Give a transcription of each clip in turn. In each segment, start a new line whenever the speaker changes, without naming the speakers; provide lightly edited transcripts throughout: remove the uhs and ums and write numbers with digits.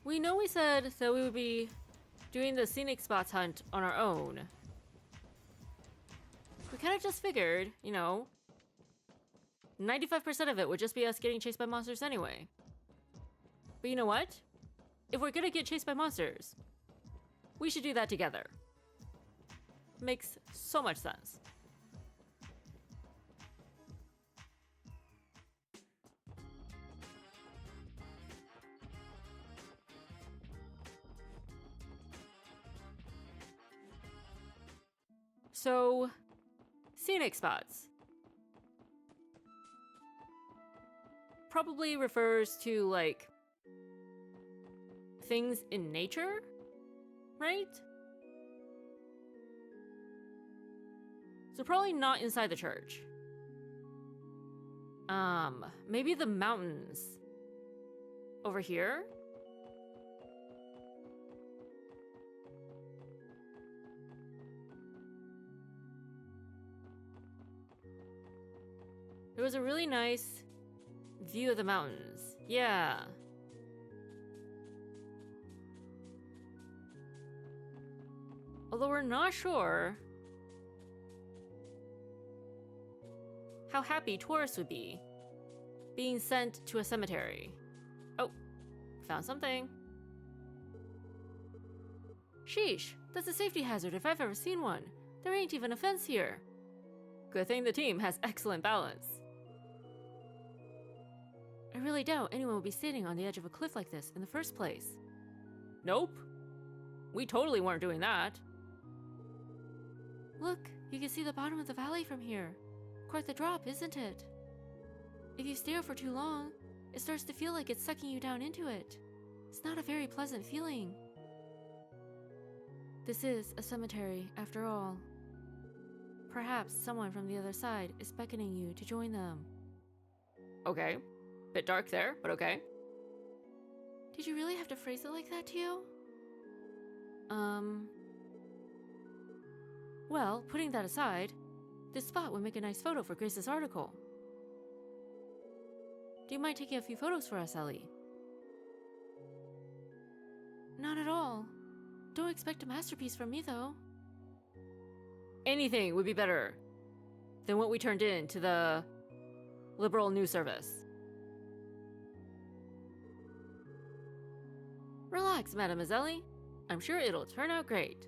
We know we said that we would be doing the scenic spots hunt on our own. We kind of just figured, 95% of it would just be us getting chased by monsters anyway. But you know what? If we're gonna get chased by monsters, we should do that together. Makes so much sense. So, scenic spots. Probably refers to, like, things in nature, right? So probably not inside the church. Maybe the mountains. Over here? There was a really nice view of the mountains. Yeah. Although we're not sure how happy tourists would be being sent to a cemetery. Oh, found something. Sheesh, that's a safety hazard if I've ever seen one. There ain't even a fence here. Good thing the team has excellent balance. I really doubt anyone would be standing on the edge of a cliff like this in the first place. Nope. We totally weren't doing that. Look, you can see the bottom of the valley from here. Quite the drop, isn't it? If you stare for too long, it starts to feel like it's sucking you down into it. It's not a very pleasant feeling. This is a cemetery, after all. Perhaps someone from the other side is beckoning you to join them. Okay. Bit dark there, but okay. Did you really have to phrase it like that, Tio? Well, putting that aside, this spot would make a nice photo for Grace's article. Do you mind taking a few photos for us, Ellie? Not at all. Don't expect a masterpiece from me, though. Anything would be better than what we turned in to the Liberal News Service. Relax, Mademoiselle. I'm sure it'll turn out great.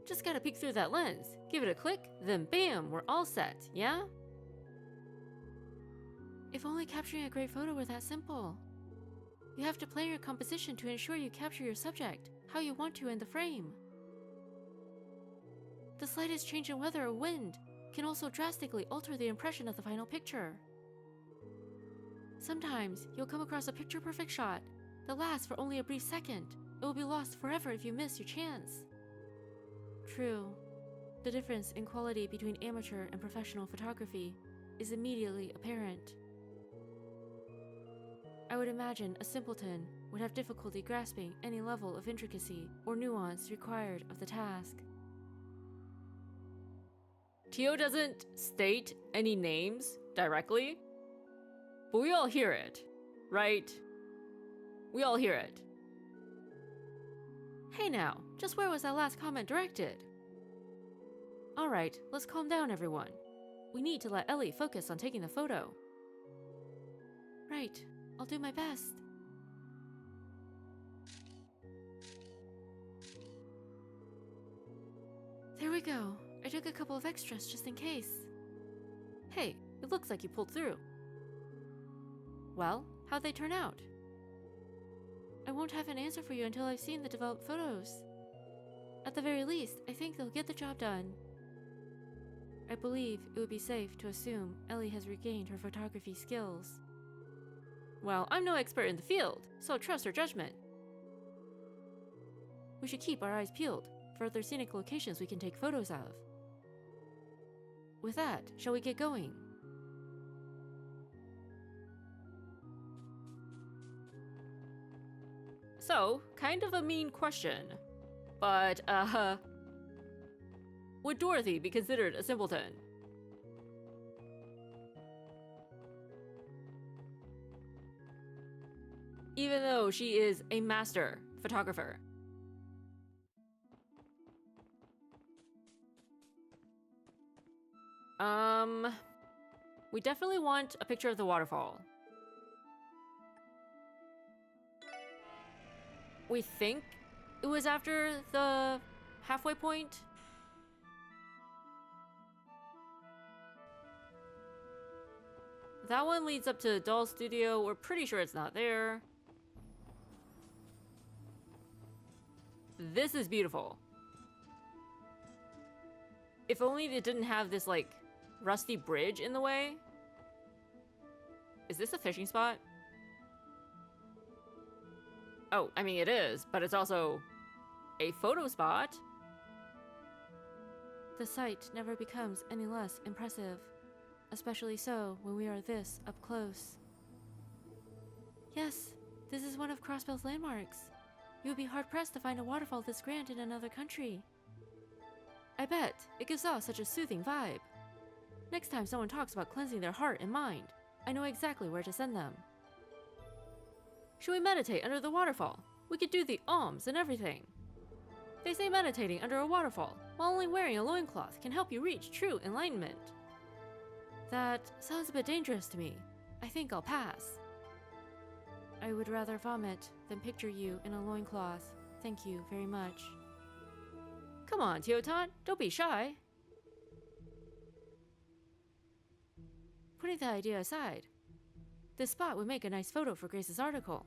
Just gotta peek through that lens, give it a click, then bam, we're all set, yeah? If only capturing a great photo were that simple. You have to plan your composition to ensure you capture your subject how you want to in the frame. The slightest change in weather or wind can also drastically alter the impression of the final picture. Sometimes you'll come across a picture-perfect shot that lasts for only a brief second. It will be lost forever if you miss your chance. True, the difference in quality between amateur and professional photography is immediately apparent. I would imagine a simpleton would have difficulty grasping any level of intricacy or nuance required of the task. Tio doesn't state any names directly, but we all hear it, right? We all hear it. Hey now, just where was that last comment directed? Alright, let's calm down, everyone. We need to let Ellie focus on taking the photo. Right, I'll do my best. There we go. I took a couple of extras just in case. Hey, it looks like you pulled through. Well, how'd they turn out? I won't have an answer for you until I've seen the developed photos. At the very least, I think they'll get the job done. I believe it would be safe to assume Ellie has regained her photography skills. Well, I'm no expert in the field, so trust her judgment. We should keep our eyes peeled for other scenic locations we can take photos of. With that, shall we get going? So, kind of a mean question, but, would Dorothy be considered a simpleton? even though she is a master photographer. We definitely want a picture of the waterfall. We think it was after the halfway point. That one leads up to Doll Studio. We're pretty sure it's not there. This is beautiful. If only it didn't have this, like, rusty bridge in the way. Is this a fishing spot? Oh, I mean, it is, but it's also a photo spot. The sight never becomes any less impressive, especially so when we are this up close. Yes, this is one of Crossbell's landmarks. You would be hard-pressed to find a waterfall this grand in another country. I bet it gives off such a soothing vibe. Next time someone talks about cleansing their heart and mind, I know exactly where to send them. Should we meditate under the waterfall? We could do the alms and everything. They say meditating under a waterfall while only wearing a loincloth can help you reach true enlightenment. That sounds a bit dangerous to me. I think I'll pass. I would rather vomit than picture you in a loincloth. Thank you very much. Come on, Teotan, don't be shy. Putting that idea aside, this spot would make a nice photo for Grace's article.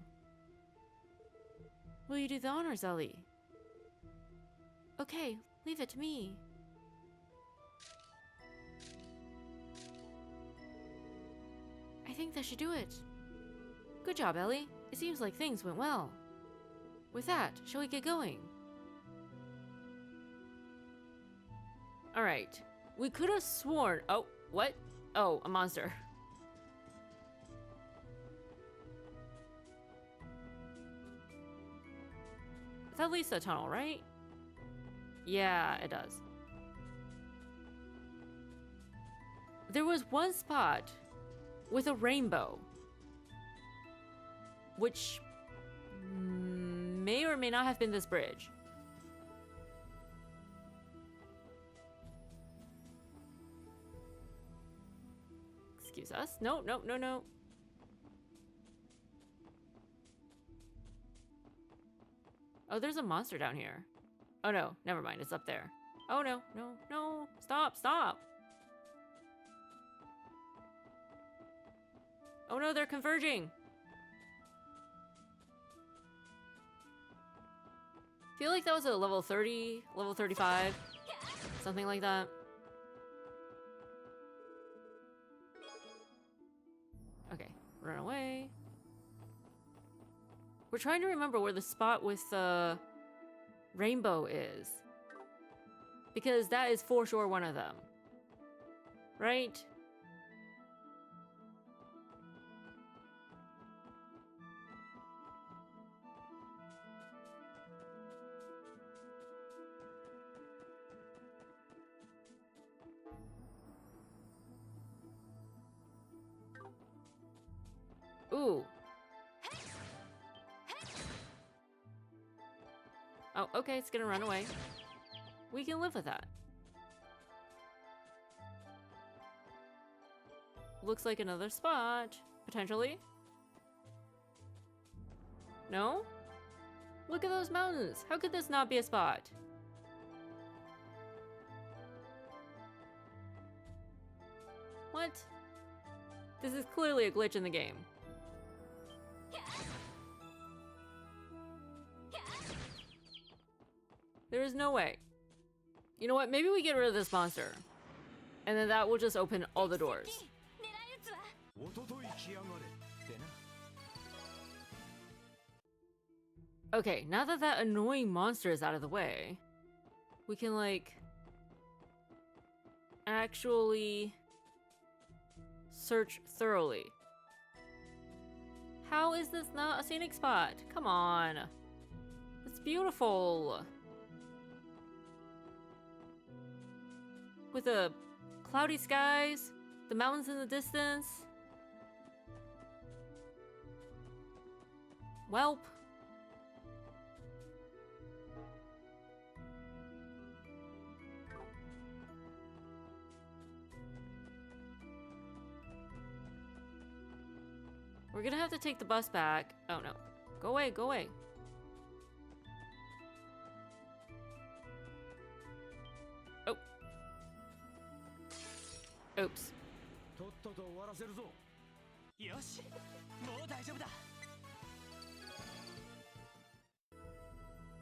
Will you do the honors, Ellie? Okay, leave it to me. I think that should do it. Good job, Ellie. It seems like things went well. With that, shall we get going? Alright. We could have sworn... Oh, what? Oh, a monster. That leads to a tunnel, right? Yeah, it does. There was one spot with a rainbow, which may or may not have been this bridge. Excuse us. No, no, no, no. Oh, there's a monster down here. Oh no, never mind, it's up there. Oh no, no, no, stop, stop. Oh no, they're converging. Feel like that was a level 30, level 35, something like that. Okay, run away. We're trying to remember where the spot with the rainbow is, because that is for sure one of them, right? Ooh. Oh, okay, it's gonna run away. We can live with that. Looks like another spot, potentially. No? Look at those mountains. How could this not be a spot? What? This is clearly a glitch in the game. There is no way. You know what? Maybe we get rid of this monster. And then that will just open all the doors. Okay, now that that annoying monster is out of the way, we can, like, actually search thoroughly. How is this not a scenic spot? Come on. It's beautiful. With the cloudy skies, the mountains in the distance. Welp. We're gonna have to take the bus back. Oh no. Go away, go away. Oh. Oops.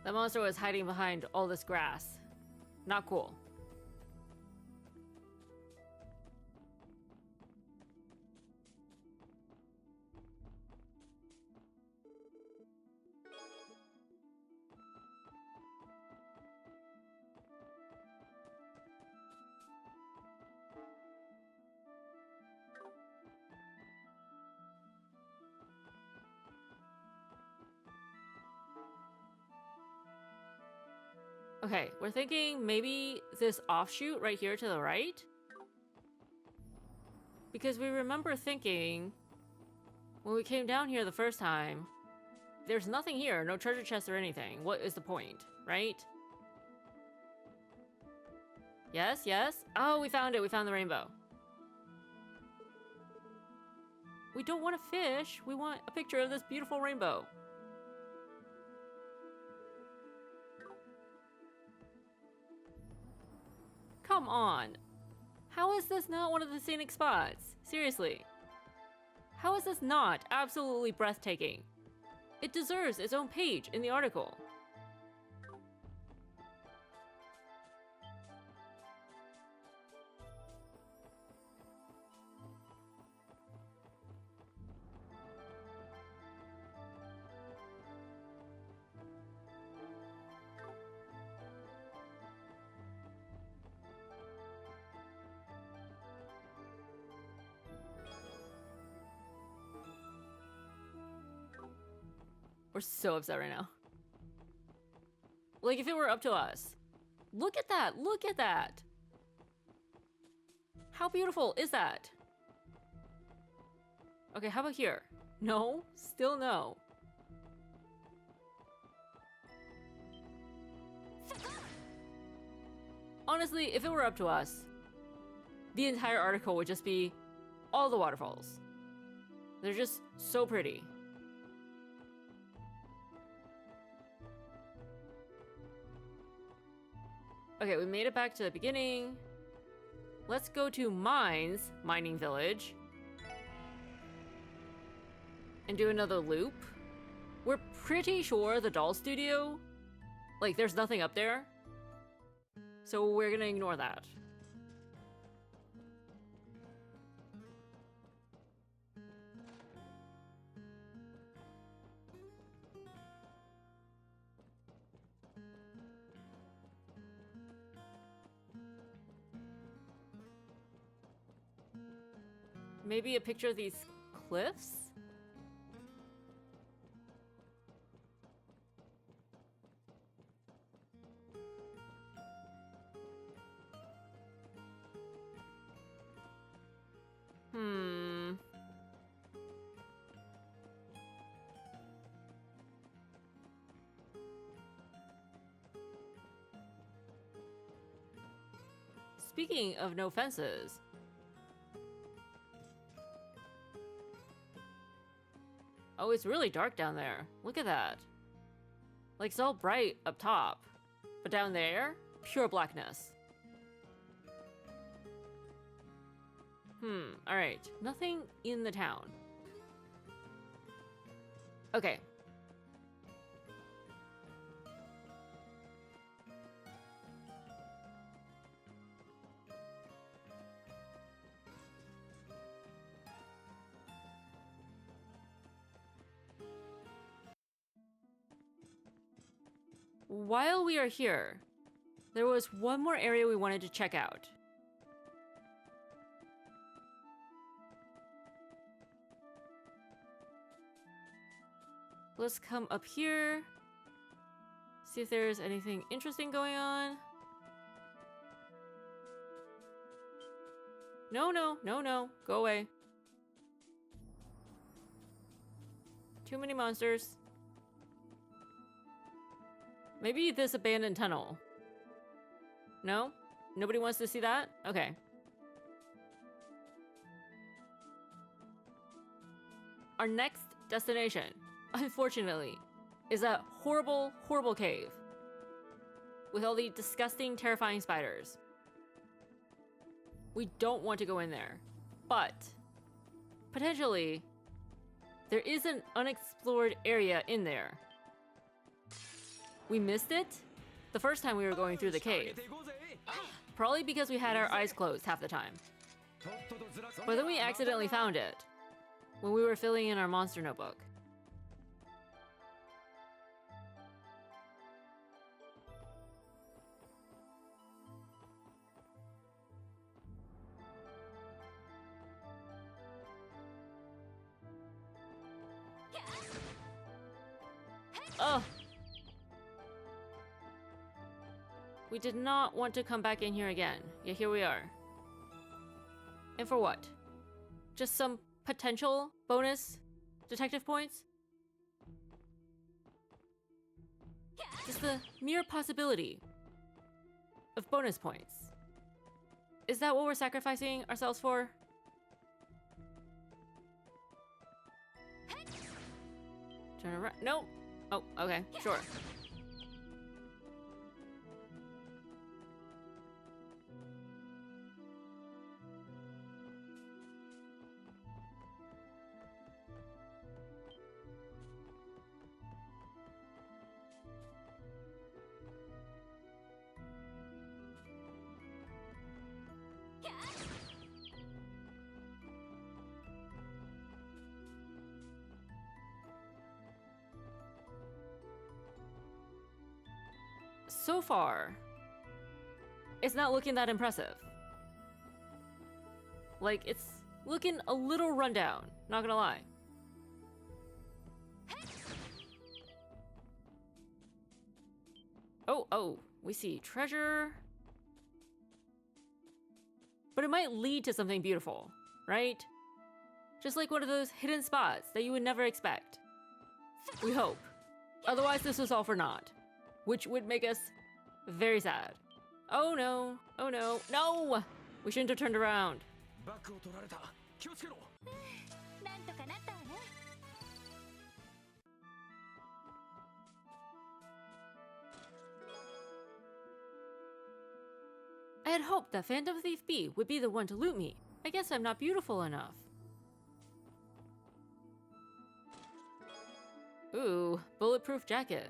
The monster was hiding behind all this grass. Not cool. Okay, we're thinking maybe this offshoot right here to the right? Because we remember thinking, when we came down here the first time, there's nothing here, no treasure chest or anything. What is the point, right? Yes, yes? Oh, we found it, we found the rainbow. We don't want a fish, we want a picture of this beautiful rainbow. Come on. How is this not one of the scenic spots? Seriously. How is this not absolutely breathtaking? It deserves its own page in the article. We're so upset right now. Like, if it were up to us. Look at that! Look at that! How beautiful is that? Okay, how about here? No? Still no. Honestly, if it were up to us, the entire article would just be all the waterfalls. They're just so pretty. Okay, we made it back to the beginning. Let's go to Mines, Mining Village. And do another loop. We're pretty sure the doll studio, like, there's nothing up there. So we're gonna ignore that. Maybe a picture of these cliffs? Speaking of no fences, oh, it's really dark down there. Look at that. Like, it's all bright up top, but down there, pure blackness. All right. Nothing in the town. Okay. While we are here, there was one more area we wanted to check out. Let's come up here, see if there's anything interesting going on. No, no, no, no, go away. Too many monsters. Maybe this abandoned tunnel. No? Nobody wants to see that? Okay. Our next destination, unfortunately, is a horrible, horrible cave. With all the disgusting, terrifying spiders. We don't want to go in there. But, potentially, there is an unexplored area in there. We missed it the first time we were going through the cave. Probably because we had our eyes closed half the time. But then we accidentally found it when we were filling in our monster notebook. Ugh! We did not want to come back in here again, yet here we are. And for what? Just some potential bonus detective points? Just the mere possibility of bonus points. Is that what we're sacrificing ourselves for? Turn around. Nope. Oh, okay, sure. So far, it's not looking that impressive. Like, it's looking a little rundown, not gonna lie. Oh, we see treasure. But it might lead to something beautiful, right? Just like one of those hidden spots that you would never expect. We hope. Otherwise, this was all for naught. Which would make us very sad. Oh no, oh no, no! We shouldn't have turned around. I had hoped that Phantom Thief B would be the one to loot me. I guess I'm not beautiful enough. Ooh, bulletproof jacket.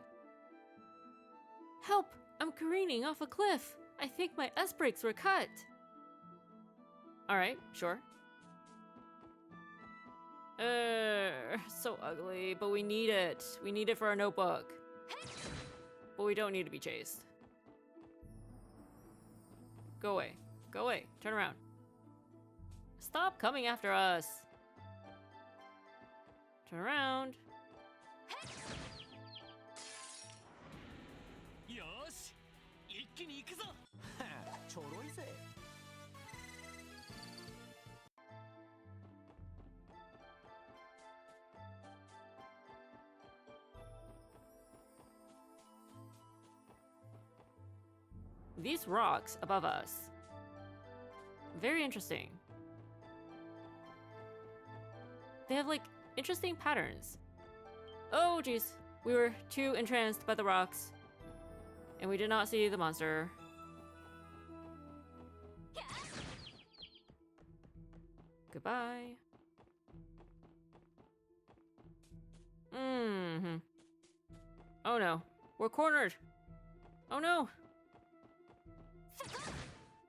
Help! I'm careening off a cliff. I think my S-brakes were cut. Alright, sure. So ugly, but we need it. We need it for our notebook. But we don't need to be chased. Go away. Go away. Turn around. Stop coming after us. Turn around. These rocks above us. Very interesting. They have like interesting patterns. Oh jeez, we were too entranced by the rocks. And we did not see the monster. Goodbye. Oh no, we're cornered. Oh no.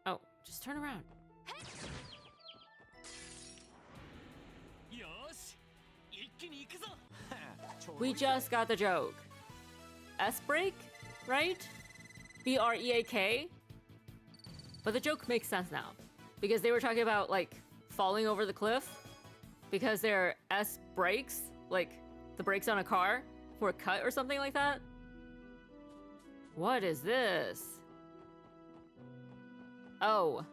Oh, just turn around. We just got the joke. S-brake, right? B-R-E-A-K? But the joke makes sense now. Because they were talking about, like, falling over the cliff. Because their S-brakes, like, the brakes on a car, were cut or something like that. What is this? Oh.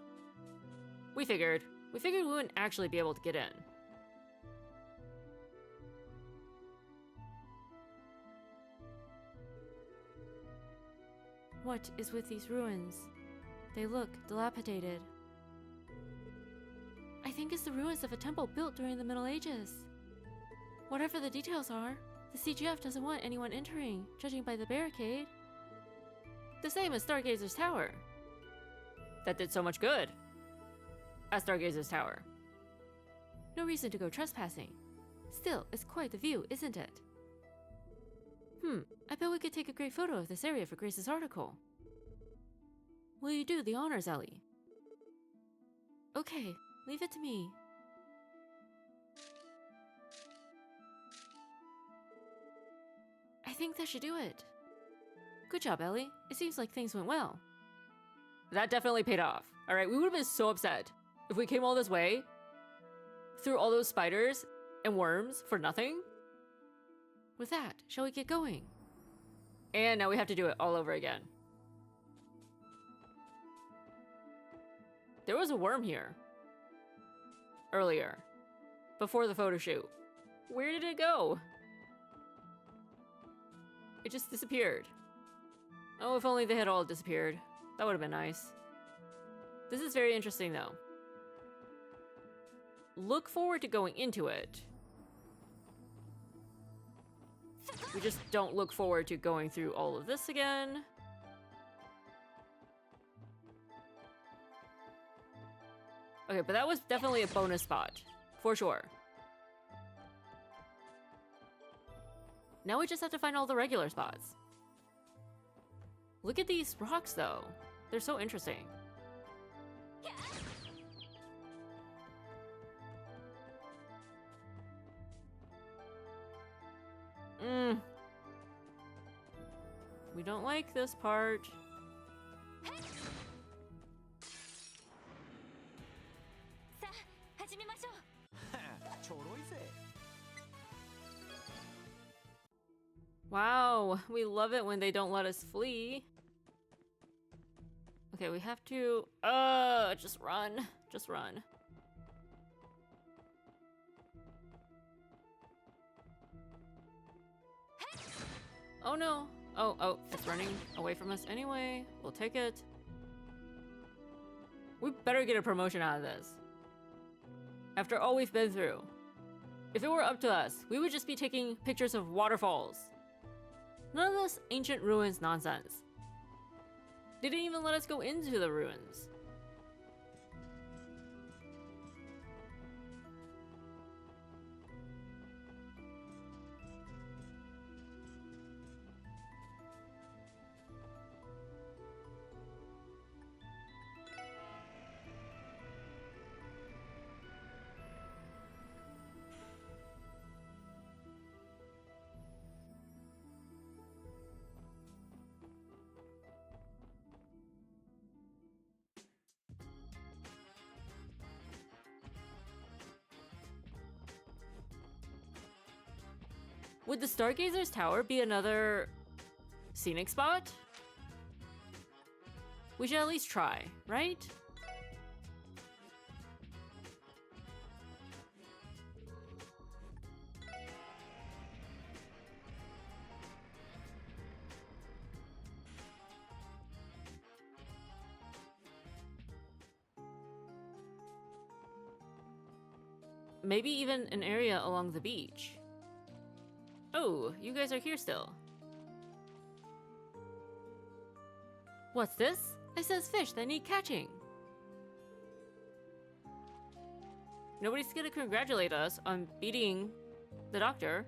We figured. We figured we wouldn't actually be able to get in. What is with these ruins? They look dilapidated. I think it's the ruins of a temple built during the Middle Ages. Whatever the details are, the CGF doesn't want anyone entering, judging by the barricade. The same as Stargazer's Tower. That did so much good. At Stargazer's Tower. No reason to go trespassing. Still, it's quite the view, isn't it? I bet we could take a great photo of this area for Grace's article. Will you do the honors, Ellie? Okay, leave it to me. I think that should do it. Good job, Ellie. It seems like things went well. That definitely paid off. Alright, we would have been so upset if we came all this way, through all those spiders and worms for nothing. With that, shall we get going? And now we have to do it all over again. There was a worm here. Earlier. Before the photo shoot. Where did it go? It just disappeared. Oh, if only they had all disappeared. That would have been nice. This is very interesting, though. Look forward to going into it. We just don't look forward to going through all of this again. Okay, but that was definitely a bonus spot. For sure. Now we just have to find all the regular spots. Look at these rocks, though. They're so interesting. We don't like this part. Wow, we love it when they don't let us flee. Okay, we have to... just run. Just run. Oh no. Oh, it's running away from us anyway. We'll take it. We better get a promotion out of this. After all we've been through. If it were up to us, we would just be taking pictures of waterfalls. None of this ancient ruins nonsense. They didn't even let us go into the ruins. Would the Stargazer's Tower be another scenic spot? We should at least try, right? Maybe even an area along the beach. Oh, you guys are here still. What's this? It says fish that need catching. Nobody's gonna congratulate us on beating the doctor.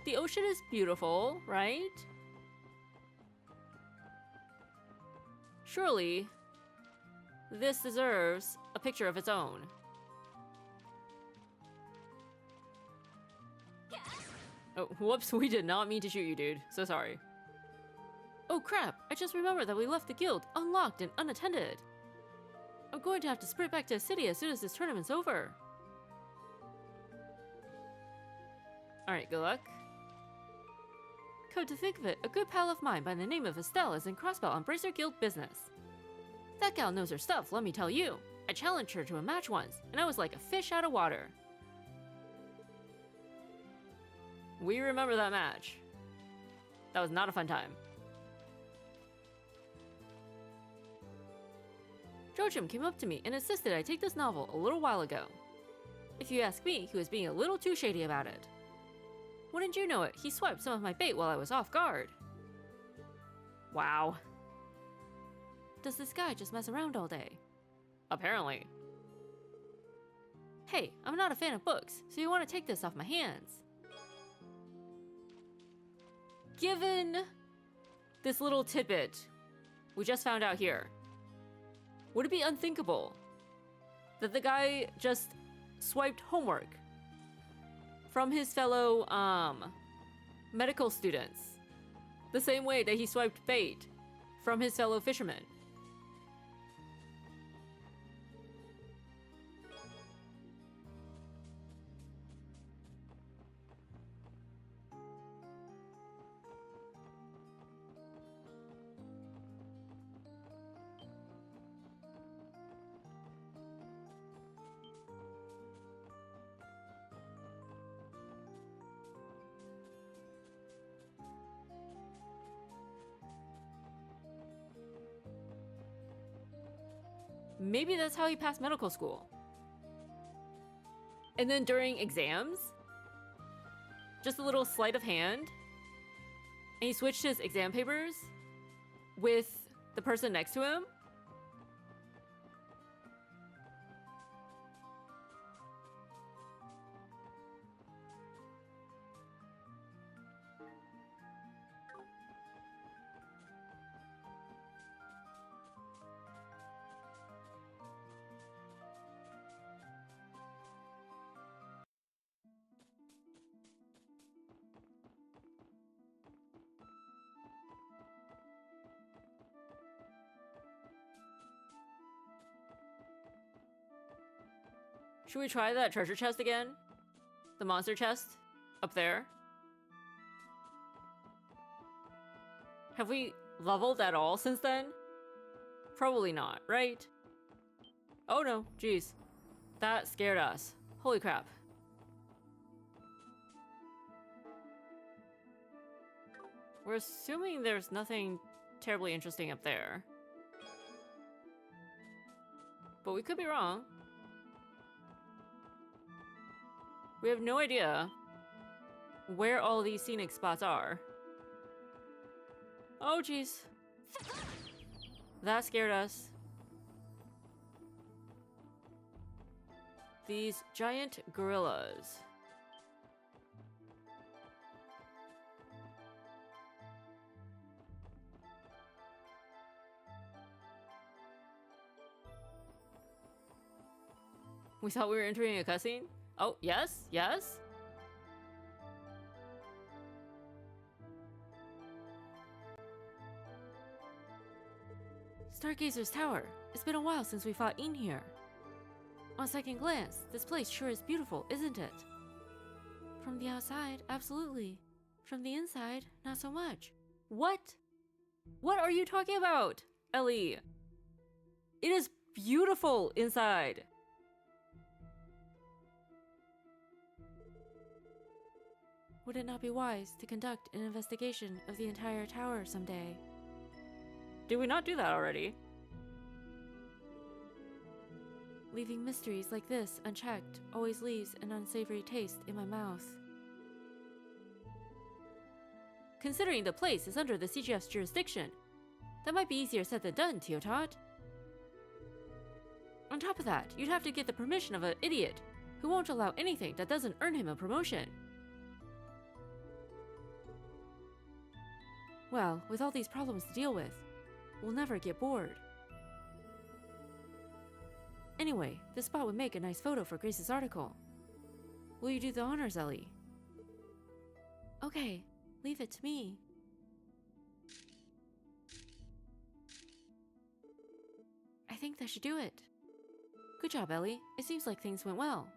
The ocean is beautiful, right? Surely, this deserves a picture of its own. Oh, whoops, we did not mean to shoot you, dude. So sorry. Oh crap, I just remembered that we left the guild unlocked and unattended. I'm going to have to sprint back to the city as soon as this tournament's over. Alright, good luck. Come to think of it, a good pal of mine by the name of Estelle is in Crossbell on Bracer Guild business. That gal knows her stuff, let me tell you. I challenged her to a match once, and I was like a fish out of water. We remember that match. That was not a fun time. Joachim came up to me and insisted I take this novel a little while ago. If you ask me, he was being a little too shady about it. Wouldn't you know it, he swiped some of my bait while I was off guard. Wow. Does this guy just mess around all day? Apparently. Hey, I'm not a fan of books, so you want to take this off my hands. Given this little tidbit we just found out here, would it be unthinkable that the guy just swiped homework from his fellow medical students the same way that he swiped bait from his fellow fishermen? Maybe that's how he passed medical school. And then during exams, just a little sleight of hand, and he switched his exam papers with the person next to him. Should we try that treasure chest again? The monster chest? Up there? Have we leveled at all since then? Probably not, right? Oh no, jeez. That scared us. Holy crap. We're assuming there's nothing terribly interesting up there. But we could be wrong. We have no idea where all these scenic spots are. Oh, jeez. That scared us. These giant gorillas. We thought we were entering a cutscene? Oh, yes, yes. Stargazer's Tower. It's been a while since we fought in here. On second glance, this place sure is beautiful, isn't it? From the outside, absolutely. From the inside, not so much. What? What are you talking about, Ellie? It is beautiful inside. Would it not be wise to conduct an investigation of the entire tower someday? Did we not do that already? Leaving mysteries like this unchecked always leaves an unsavory taste in my mouth. Considering the place is under the CGF's jurisdiction, that might be easier said than done, Teotot. On top of that, you'd have to get the permission of an idiot who won't allow anything that doesn't earn him a promotion. Well, with all these problems to deal with, we'll never get bored. Anyway, this spot would make a nice photo for Grace's article. Will you do the honors, Ellie? Okay, leave it to me. I think that should do it. Good job, Ellie. It seems like things went well.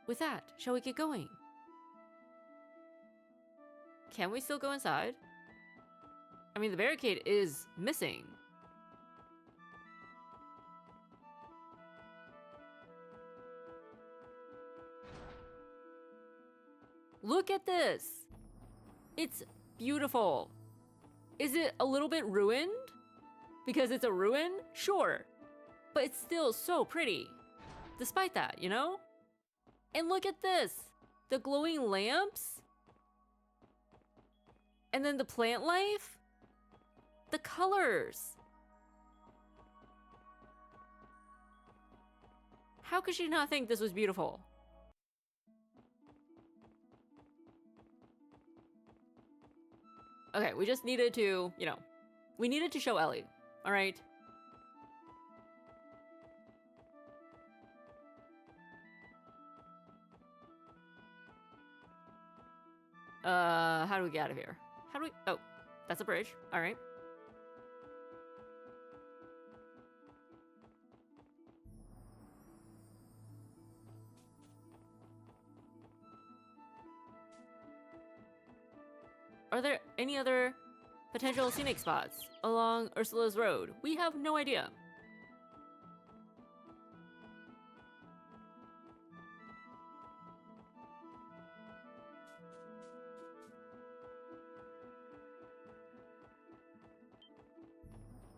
With that, shall we get going? Can we still go inside? I mean, the barricade is missing. Look at this. It's beautiful. Is it a little bit ruined? Because it's a ruin? Sure. But it's still so pretty. Despite that, you know? And look at this. The glowing lamps. And then the plant life. The colors. How could she not think this was beautiful? Okay, we just needed to, you know, we needed to show Ellie, all right? How do we get out of here? How do we, oh, that's a bridge, all right. Are there any other potential scenic spots along Ursula's road? We have no idea.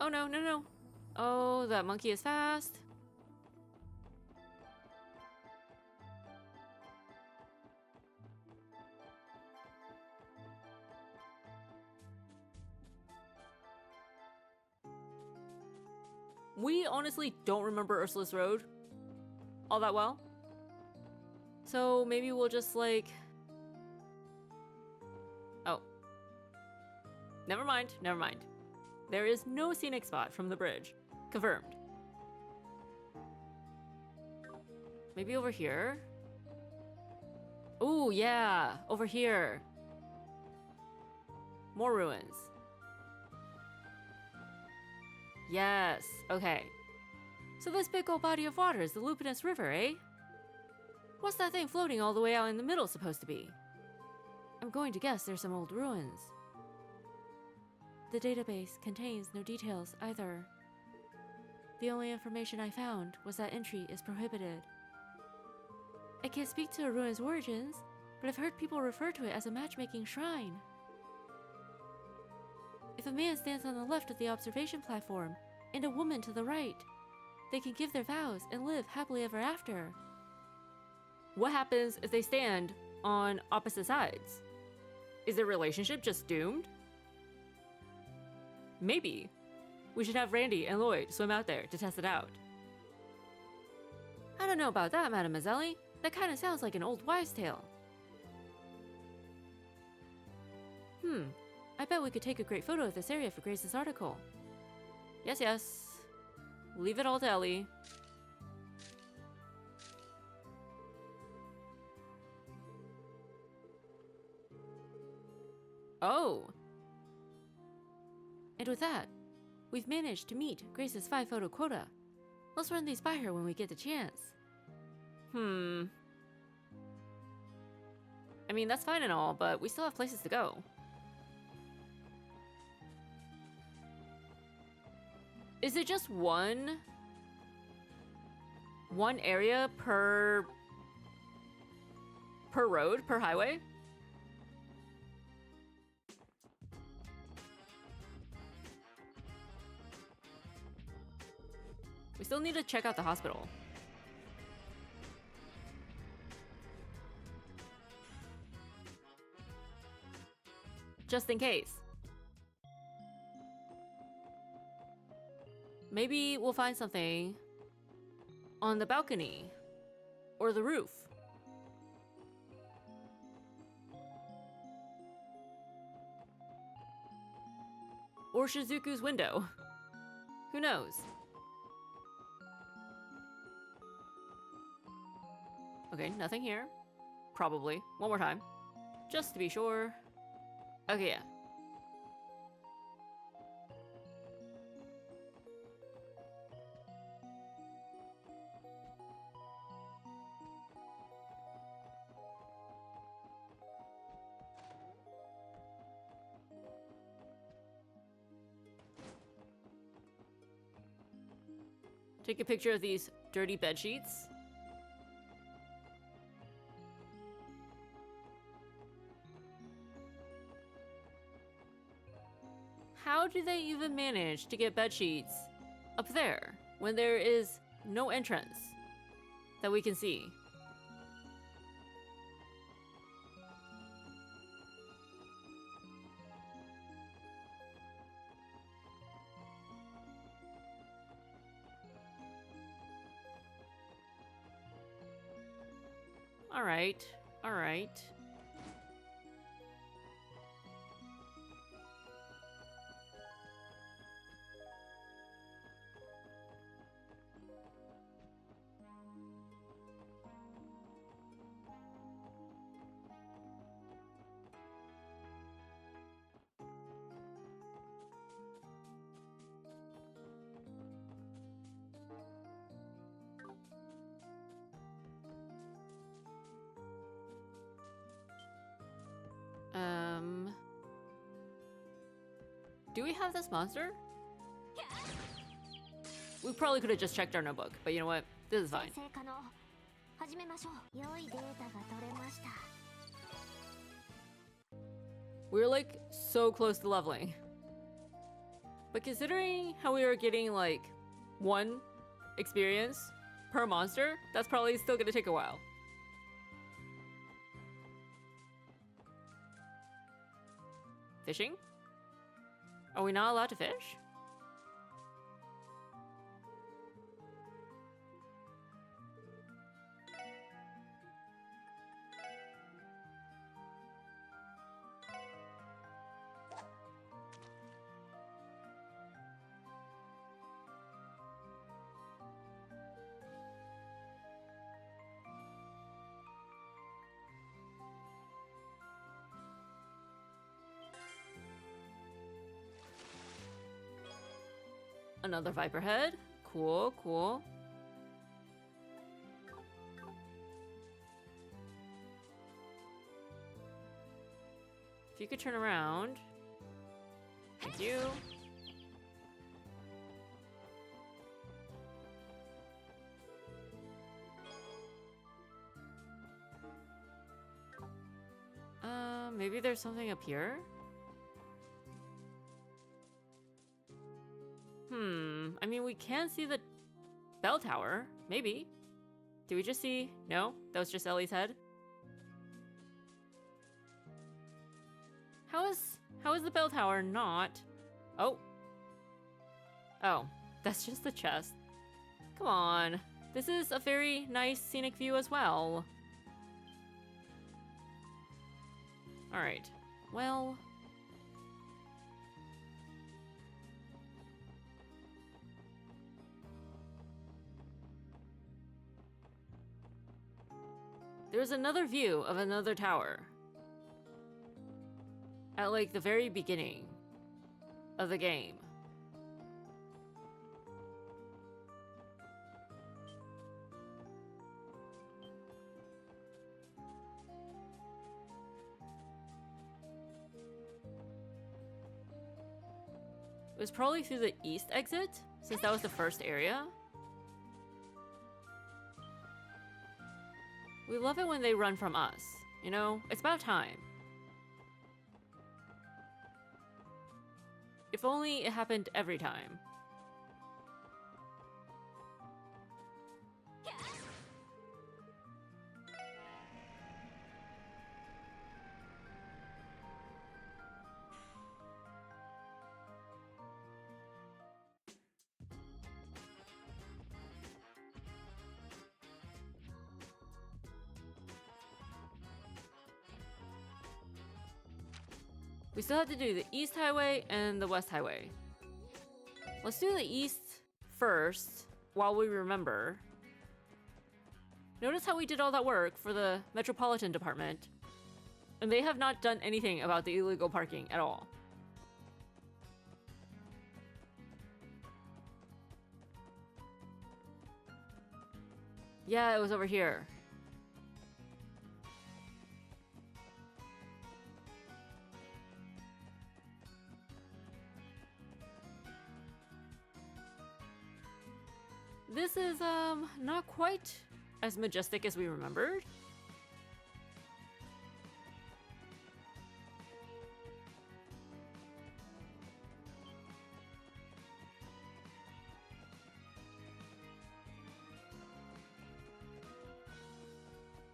Oh no, no, no. Oh, that monkey is fast. We honestly don't remember Ursula's road all that well. So maybe we'll just like... Oh. Never mind, never mind. There is no scenic spot from the bridge. Confirmed. Maybe over here? Ooh, yeah, over here. More ruins. Yes, okay. So this big old body of water is the Lupinus River, eh? What's that thing floating all the way out in the middle supposed to be? I'm going to guess there's some old ruins. The database contains no details either. The only information I found was that entry is prohibited. I can't speak to a ruin's origins, but I've heard people refer to it as a matchmaking shrine. If a man stands on the left of the observation platform and a woman to the right, they can give their vows and live happily ever after. What happens if they stand on opposite sides? Is their relationship just doomed? Maybe. We should have Randy and Lloyd swim out there to test it out. I don't know about that, Mademoiselle. That kind of sounds like an old wives' tale. I bet we could take a great photo of this area for Grace's article. Yes, yes. Leave it all to Ellie. Oh. And with that, we've managed to meet Grace's 5-photo quota. Let's run these by her when we get the chance. I mean, that's fine and all, but we still have places to go. Is it just one area per road, per highway? We still need to check out the hospital. Just in case. Maybe we'll find something on the balcony or the roof. Or Shizuku's window. Who knows? Okay, nothing here. Probably. One more time. Just to be sure. Okay, yeah. Take a picture of these dirty bed sheets. how do they even manage to get bed sheets up there when there is no entrance that we can see? All right, all right. Do we have this monster? We probably could have just checked our notebook, but you know what? This is fine. We're like so close to leveling. But considering how we are getting like 1 experience per monster, that's probably still gonna take a while. Fishing? Are we not allowed to fish? Another viper head. Cool, cool. If you could turn around. Thank you. Maybe there's something up here? I mean, we can see the bell tower. Maybe. Did we just see? No? That was just Ellie's head? How is the bell tower not? Oh. Oh, that's just the chest. Come on. This is a very nice scenic view as well. Alright. Well... there's another view of another tower. At like the very beginning of the game. It was probably through the east exit, since that was the first area. We love it when they run from us. You know, it's about time. If only it happened every time. We still have to do the East Highway and the West Highway. Let's do the East first, while we remember. Notice how we did all that work for the Metropolitan Department, and they have not done anything about the illegal parking at all. Yeah, it was over here. This is, not quite as majestic as we remembered.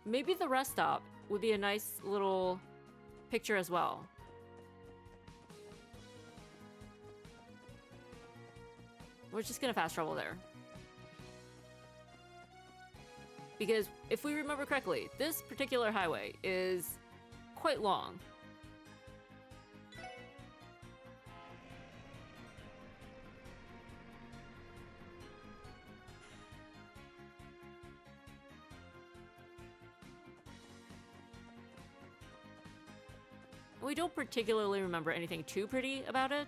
maybe the rest stop would be a nice little picture as well. We're just gonna fast travel there. Because if we remember correctly, this particular highway is quite long. We don't particularly remember anything too pretty about it.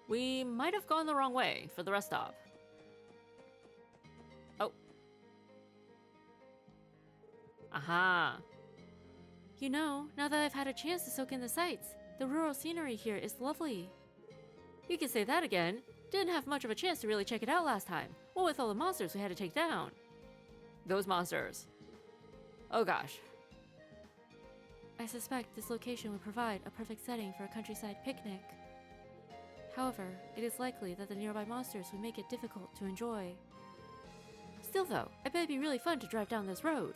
We might have gone the wrong way for the rest stop. Oh. Aha. You know, now that I've had a chance to soak in the sights, the rural scenery here is lovely. You can say that again. Didn't have much of a chance to really check it out last time. What with all the monsters we had to take down. Those monsters. Oh gosh. I suspect this location would provide a perfect setting for a countryside picnic. However, it is likely that the nearby monsters would make it difficult to enjoy. Still though, I bet it'd be really fun to drive down this road.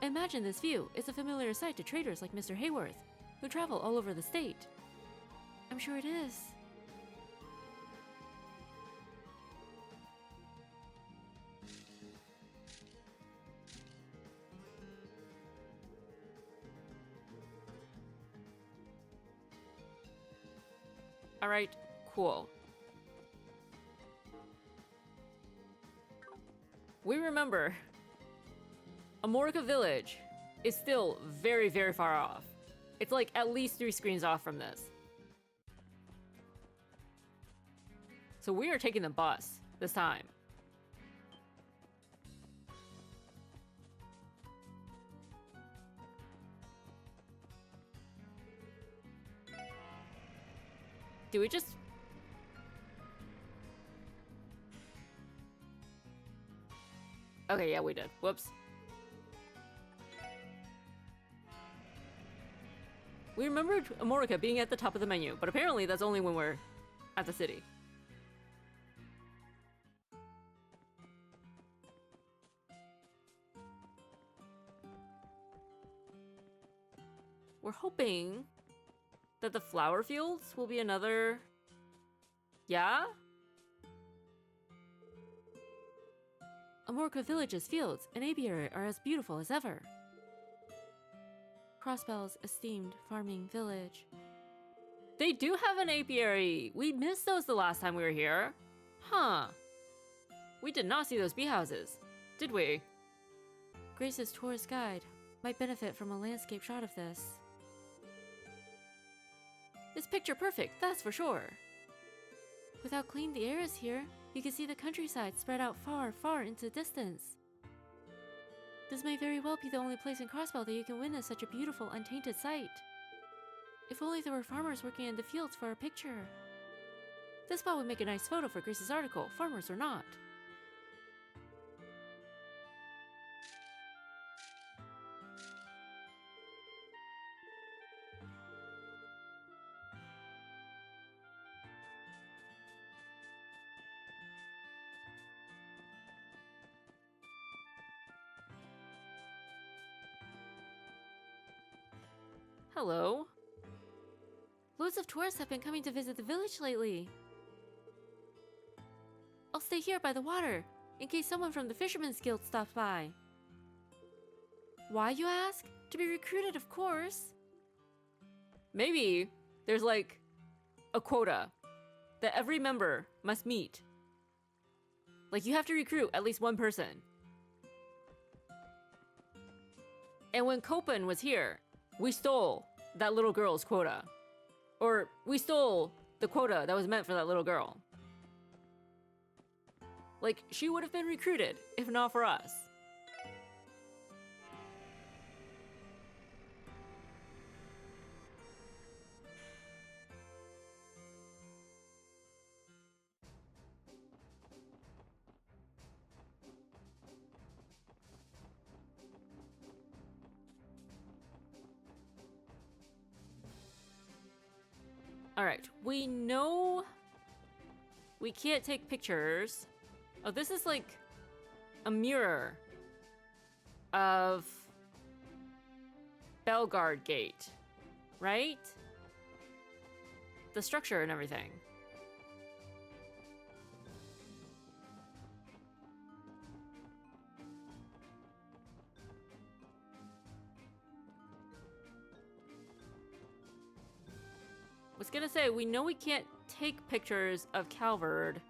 Imagine this view is a familiar sight to traders like Mr. Hayworth, who travel all over the state. I'm sure it is. Alright, cool. We remember Amorica Village is still very, very far off. It's like at least 3 screens off from this. So we are taking the bus this time. Do we just... Okay, yeah, we did. Whoops. We remembered Amorica being at the top of the menu, but apparently that's only when we're at the city. We're hoping that the flower fields will be another... Yeah? Amorica Village's fields and apiary are as beautiful as ever. Crossbell's esteemed farming village. They do have an apiary! We missed those the last time we were here. Huh. We did not see those bee houses, did we? Grace's tourist guide might benefit from a landscape shot of this. It's picture perfect, that's for sure. With how clean the air is here, you can see the countryside spread out far, far into the distance. This may very well be the only place in Crossbell that you can witness such a beautiful, untainted sight. If only there were farmers working in the fields for our picture. This spot would make a nice photo for Grace's article, farmers or not. Hello. Loads of tourists have been coming to visit the village lately. I'll stay here by the water, in case someone from the Fisherman's Guild stops by. Why, you ask? To be recruited, of course. Maybe there's like a quota that every member must meet. Like you have to recruit at least one person. And when Copen was here, we stole that little girl's quota. Or we stole the quota that was meant for that little girl. Like, she would have been recruited, if not for us. Alright, we know we can't take pictures. Oh, this is like a mirror of Belgard Gate, right? The structure and everything. Was gonna say, we know we can't take pictures of Calvard,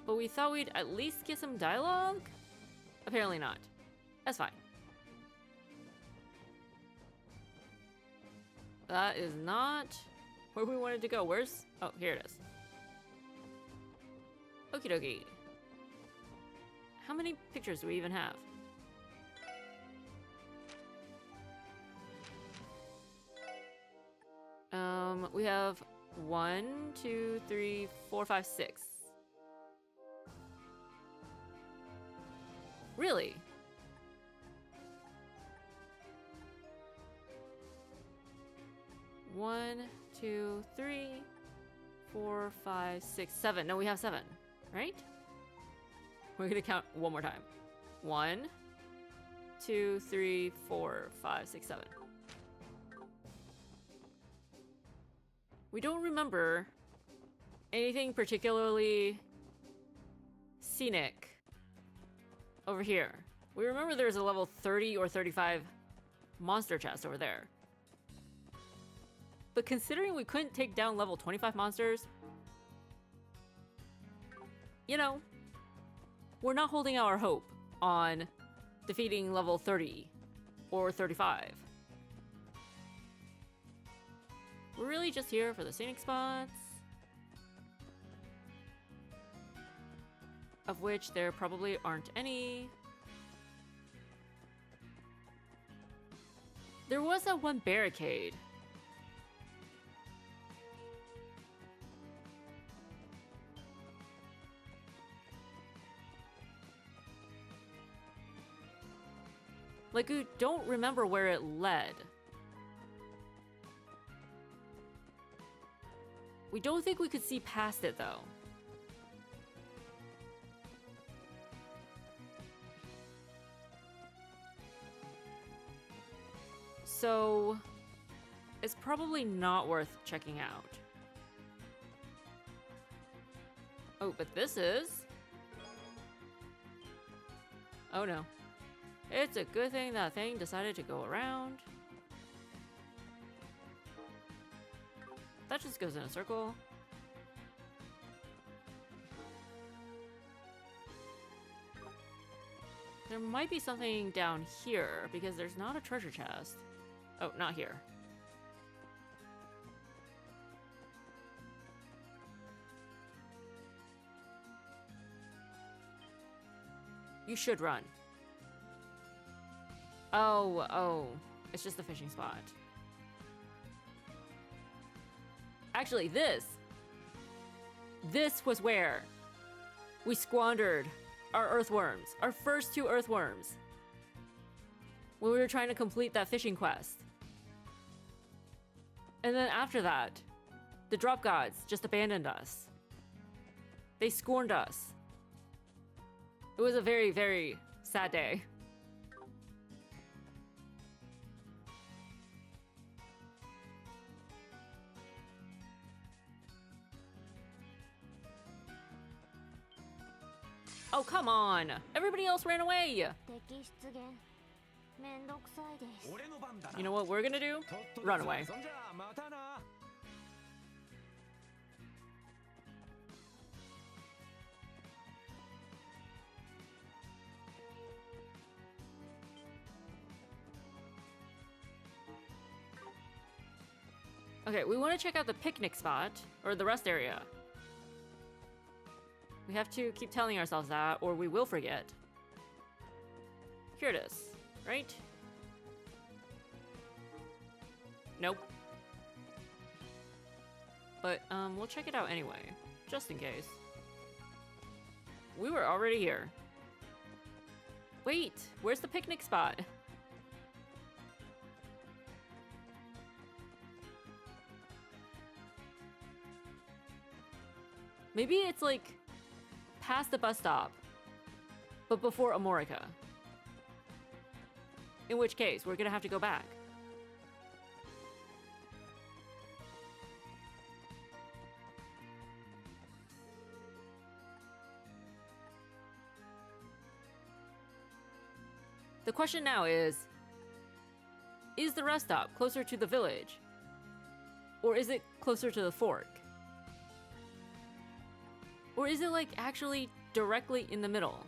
but we thought we'd at least get some dialogue? Apparently not. That's fine. That is not where we wanted to go. Where's... Oh, here it is. Okie dokie. How many pictures do we even have? We have 1, 2, 3, 4, 5, 6. Really? One, 2, 3, 4, 5, 6, 7. No, we have 7, right? We're gonna count one more time. 1, 2, 3, 4, 5, 6, 7. We don't remember anything particularly scenic over here. We remember there's a level 30 or 35 monster chest over there. But considering we couldn't take down level 25 monsters, you know, we're not holding our hope on defeating level 30 or 35. We're really just here for the scenic spots, of which there probably aren't any. There was that one barricade. Like, we don't remember where it led. We don't think we could see past it, though. So, it's probably not worth checking out. Oh, but this is... Oh no. It's a good thing that thing decided to go around. That just goes in a circle. There might be something down here, because there's not a treasure chest. Oh, not here. You should run. Oh, it's just the fishing spot. Actually, this was where we squandered our earthworms, our first 2 earthworms, when we were trying to complete that fishing quest. And then after that, the drop gods just abandoned us. They scorned us. It was a very, very sad day. Oh, come on! Everybody else ran away! You know what we're gonna do? Run away. Okay, we want to check out the picnic spot, or the rest area. We have to keep telling ourselves that, or we will forget. Here it is, right? Nope. But, we'll check it out anyway, just in case. We were already here. Wait, where's the picnic spot? Maybe it's like past the bus stop, but before Amorica. In which case, we're gonna have to go back. The question now is the rest stop closer to the village? Or is it closer to the fork? Or is it like actually directly in the middle?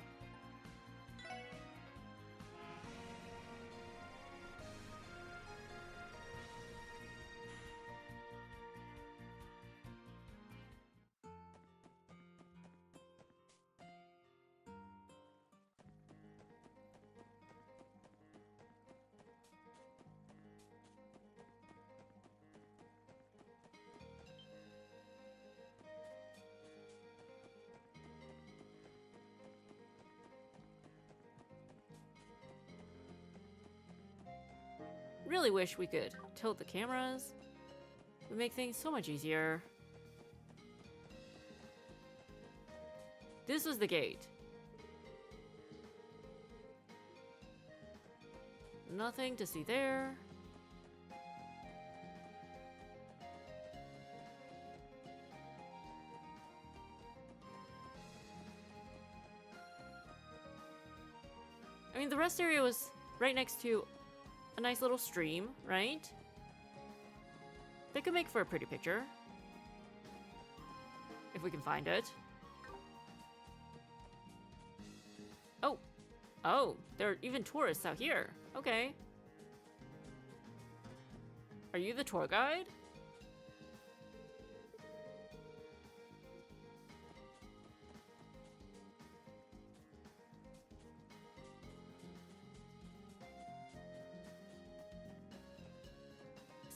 Really wish we could tilt the cameras. It would make things so much easier. This was the gate. Nothing to see there. I mean, the rest area was right next to a nice little stream, right? That could make for a pretty picture. If we can find it. Oh. Oh, there are even tourists out here. Okay. Are you the tour guide?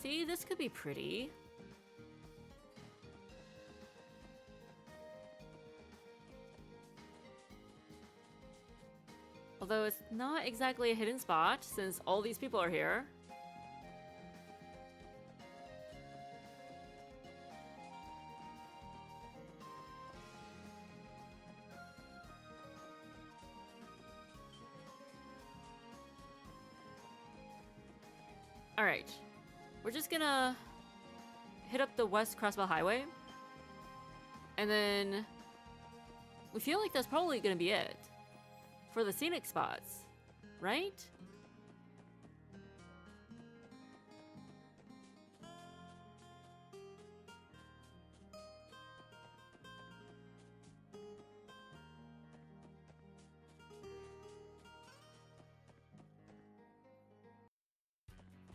See, this could be pretty. Although it's not exactly a hidden spot since all these people are here. All right. We're just gonna hit up the West Crossbell Highway. And then we feel like that's probably gonna be it for the scenic spots, right?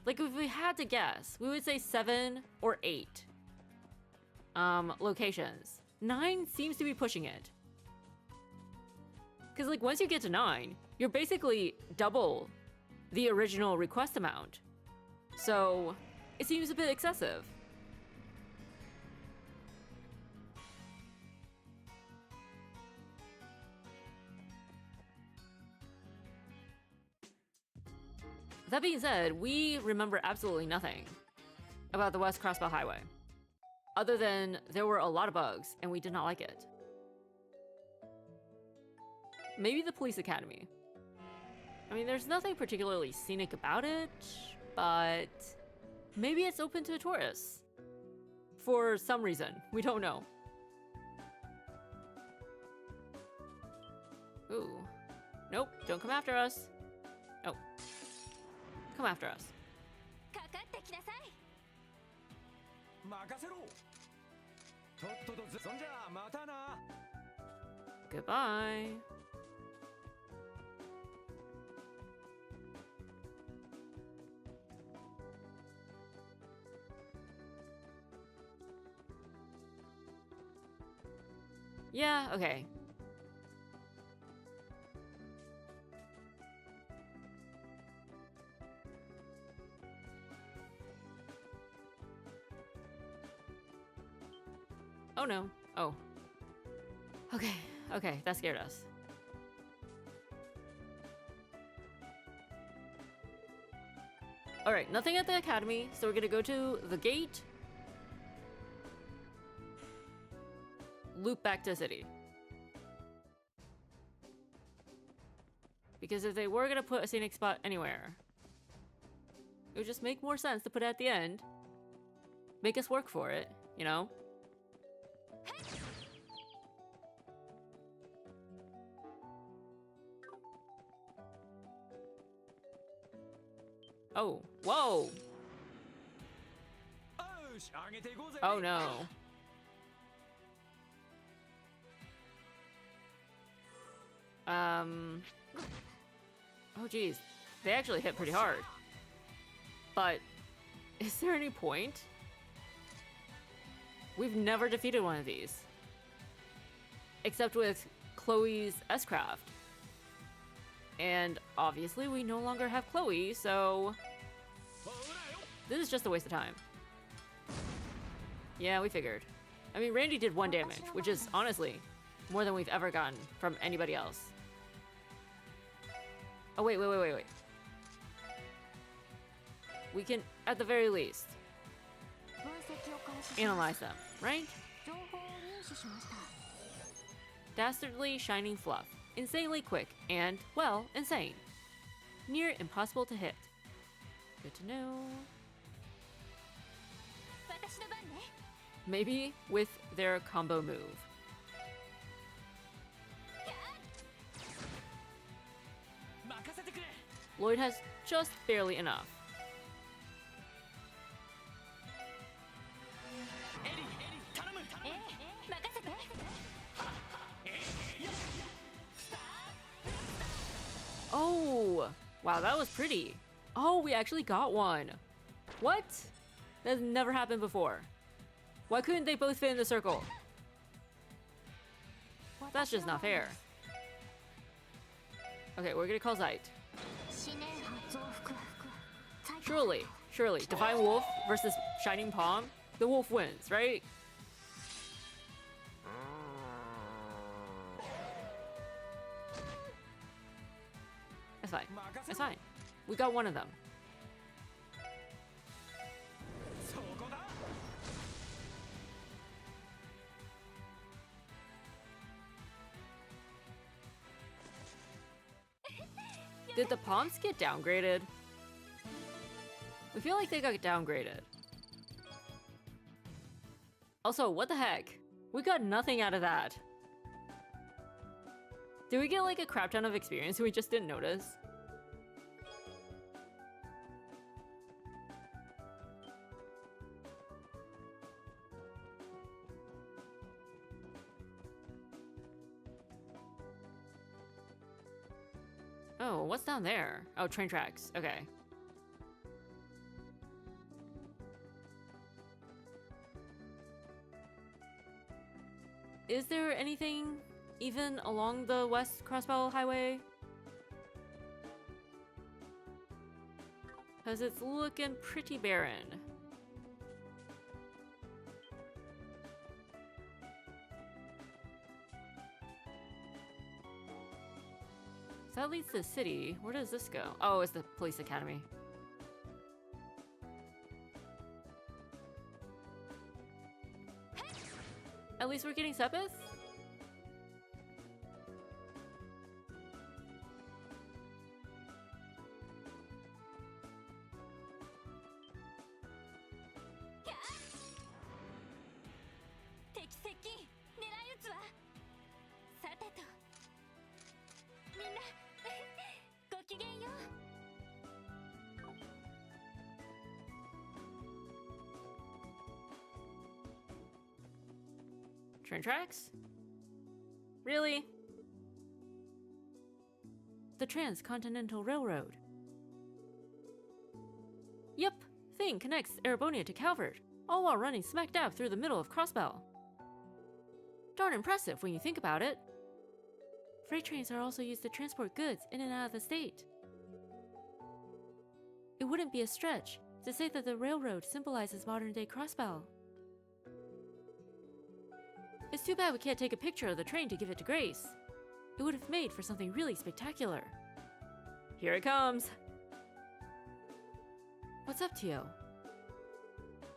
Like, if we had to guess, we would say 7 or 8 locations. 9 seems to be pushing it. Because, like, once you get to 9, you're basically double the original request amount. So, it seems a bit excessive. That being said, we remember absolutely nothing about the West Crossbell Highway. Other than there were a lot of bugs, and we did not like it. Maybe the police academy. I mean, there's nothing particularly scenic about it, but maybe it's open to tourists. For some reason, we don't know. Ooh. Nope, don't come after us. Oh. Come after us. Goodbye. Yeah, okay. Oh no. Oh. Okay, okay, that scared us. Alright, nothing at the academy, so we're gonna go to the gate. loop back to the city. Because if they were gonna put a scenic spot anywhere, it would just make more sense to put it at the end. Make us work for it, you know? Oh, whoa! Oh no. Oh geez. They actually hit pretty hard. But, is there any point? We've never defeated one of these. Except with Chloe's S-Craft. And obviously we no longer have Chloe, so... this is just a waste of time. Yeah, we figured. I mean, Randy did 1 damage, which is, honestly, more than we've ever gotten from anybody else. Oh, wait. We can, at the very least, analyze them, right? Dastardly shining fluff. Insanely quick and, well, insane. Near impossible to hit. Good to know. Maybe with their combo move. Lloyd has just barely enough. Oh, wow, that was pretty. Oh, we actually got one. What? That's never happened before. Why couldn't they both fit in the circle? That's just not fair. Okay, we're gonna call Zeit. Surely, Divine Wolf versus Shining Palm, the wolf wins, right? That's fine. That's fine. We got one of them. Did the palms get downgraded? I feel like they got downgraded. Also, what the heck? We got nothing out of that. Did we get like a crap ton of experience and we just didn't notice? Oh, what's down there? Oh, train tracks. Okay. Is there anything even along the West Crossbell Highway? Because it's looking pretty barren. So that leads to the city. Where does this go? Oh, it's the police academy. At least we're getting Sepith? Train tracks? Really? The Transcontinental Railroad. Yep, thing connects Erebonia to Calvert, all while running smack dab through the middle of Crossbell. Darn impressive when you think about it. Freight trains are also used to transport goods in and out of the state. It wouldn't be a stretch to say that the railroad symbolizes modern-day Crossbell. It's too bad we can't take a picture of the train to give it to Grace. It would have made for something really spectacular. Here it comes! What's up, Tio?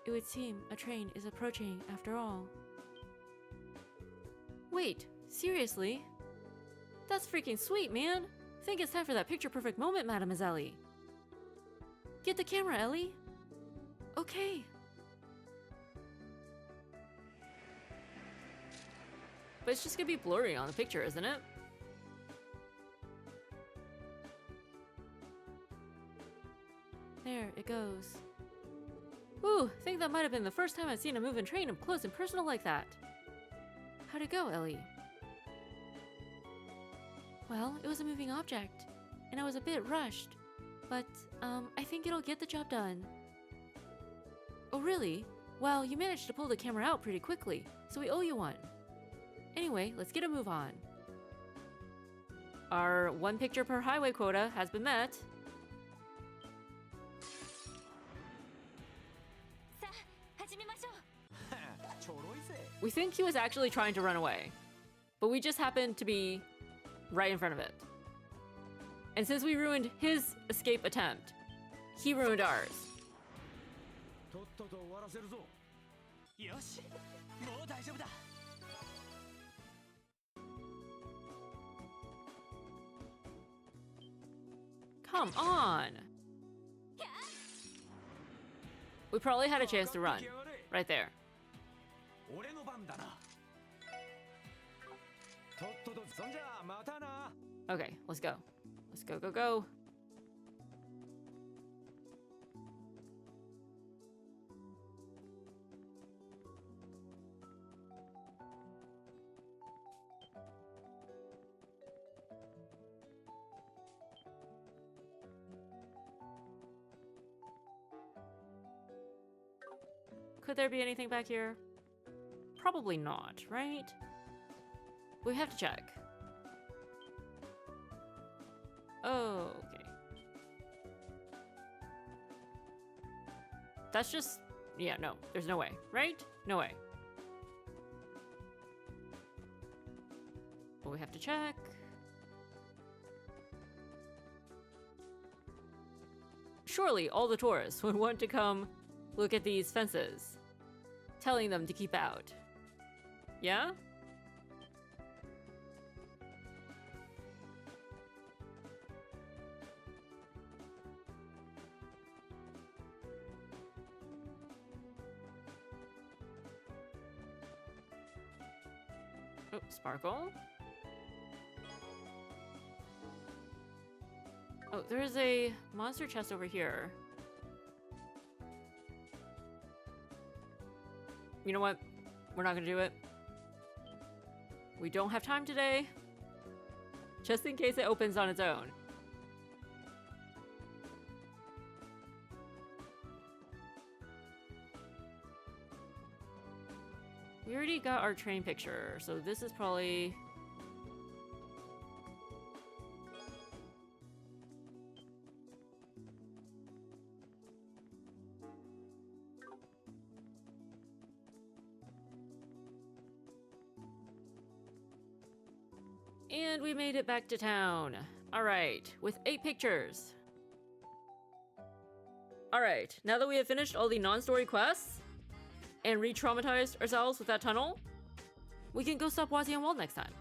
It would seem a train is approaching after all. Wait, seriously? That's freaking sweet, man! I think it's time for that picture-perfect moment, Mademoiselle. Get the camera, Ellie! Okay. But it's just gonna be blurry on the picture, isn't it? There, it goes. Ooh, I think that might have been the first time I've seen a moving train up close and personal like that. How'd it go, Ellie? Well, it was a moving object, and I was a bit rushed. But, I think it'll get the job done. Oh, really? Well, you managed to pull the camera out pretty quickly, so we owe you one. Anyway, let's get a move on. Our 1 picture per highway quota has been met. We think he was actually trying to run away, but we just happened to be right in front of it. And since we ruined his escape attempt, he ruined ours. Come on! We probably had a chance to run. Right there. Okay, let's go. Let's go, go, go. Could there be anything back here? Probably not, right? We have to check. Oh, okay. That's just... yeah, no. There's no way, right? No way. But we have to check. Surely all the tourists would want to come look at these fences, telling them to keep out. Yeah? Oh, sparkle. Oh, there's a monster chest over here. You know what? We're not gonna do it. We don't have time today. Just in case it opens on its own. We already got our train picture, so this is probably... And we made it back to town. Alright, with 8 pictures. Alright, now that we have finished all the non-story quests and re-traumatized ourselves with that tunnel, we can go stop Wazian Wald next time.